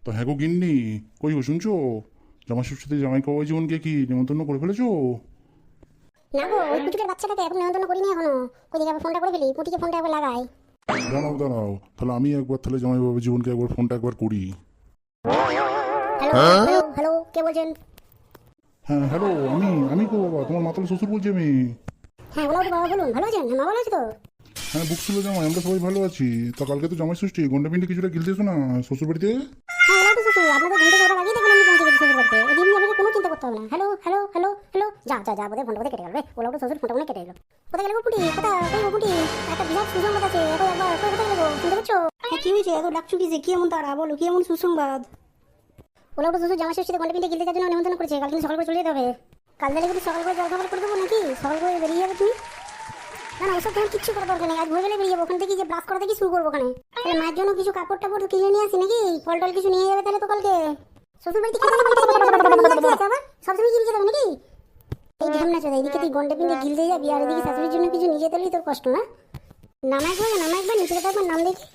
তো হ্যাঁ গো গিন্নি, কই গো শুনছো? জামাই ষষ্ঠীতে জামাই কওয়াই জীবনকে কি নেমন্তন্ন করে ফেলেছো? না গো, ওই পুচুকের বাচ্চাটাকে এখন নিমন্ত্রণ করিনি এখনো। কই দিকে আবার ফোনটা করে ফেলি, পুটিকে ফোনটা একবার লাগাই। দাঁড়াও দাঁড়াও, তাহলে আমি একবার তাহলে জামাই বাবা জীবনকে একবার ফোনটা একবার করি। হ্যালো হ্যালো হ্যালো, কে বলছেন? হ্যাঁ হ্যালো, আমি গো বাবা, তোমার মাতাল শ্বশুর বলছি আমি। হ্যাঁ বলো তো বাবা, বলুন। ভালো আছেন? হ্যাঁ, মা ভালো আছে তো? হ্যাঁ বুক ছিল জামাই, আমরা সবাই ভালো আছি। তা কালকে তো জামাই ষষ্ঠী, গন্ডা পিন্ডে কিছুটা গিলতে এসো না শ্বশুর বাড়িতে। হ্যাঁ বলো তো শ্বশুর, আপনাদের ঘুমতে ওরা লাগিয়ে দেখুন আমি পৌঁছে গেছি শ্বশুর বাড়িতে। এদিন আপনাকে কোনো চিন্তা করতে হবে না। হ্যালো হ্যালো হ্যালো হ্যালো, যা বোধহয় ফোনটা বোধহয় কেটে গেল রে। বলো তো শ্বশুর, ফোনটা মনে হয় কেটে গেল। কোথায় গেল গো পুটি? কই গো পুটি? একটা বিরাট সুসংবাদ আছে, একবার কোথায় গেল গো? শুনতে পাচ্ছ? হ্যাঁ, কি হয়েছে? এত ডাকছো কিসে? কি এমন তারা? বলো, কি এমন সুসংবাদ? বলো তো শ্বশুর, জামাই ষষ্ঠীতে গন্ডা পিন্ডে গিলতে যাওয়ার জন্য নিমন্ত্রণ করেছে। কাল কিন্তু সকাল করে চলে যেতে হবে। কাল দিলে কিন্তু সকাল করে জল খাবার করে দেবো নাকি? সকাল করে বেরিয়ে যাবে তুমি? না না, ওসব তোমার কিচ্ছু করার দরকার নেই। আজ ভোর বেলায় বেরিয়ে যাবো ওখান থেকে, যে ব্রাশ করা থেকে শুরু করবো ওখানে। তাহলে মায়ের জন্য কিছু কাপড় টাপড় কিনে নিয়ে আসি নাকি? ফল টল কিছু নিয়ে যাবে তাহলে তো কালকে শ্বশুর বাড়িতে সবসময় গিলতে যাবে নাকি? এই ঢ্যামনা চোদা, এদিকে তুই গন্ডে পিন্ডে গিলতে যাবি আর এদিকে শাশুড়ির জন্য কিছু নিয়ে যেতে হলেই তোর কষ্ট না। নামা একবার নিচে একবার নাম দেখি।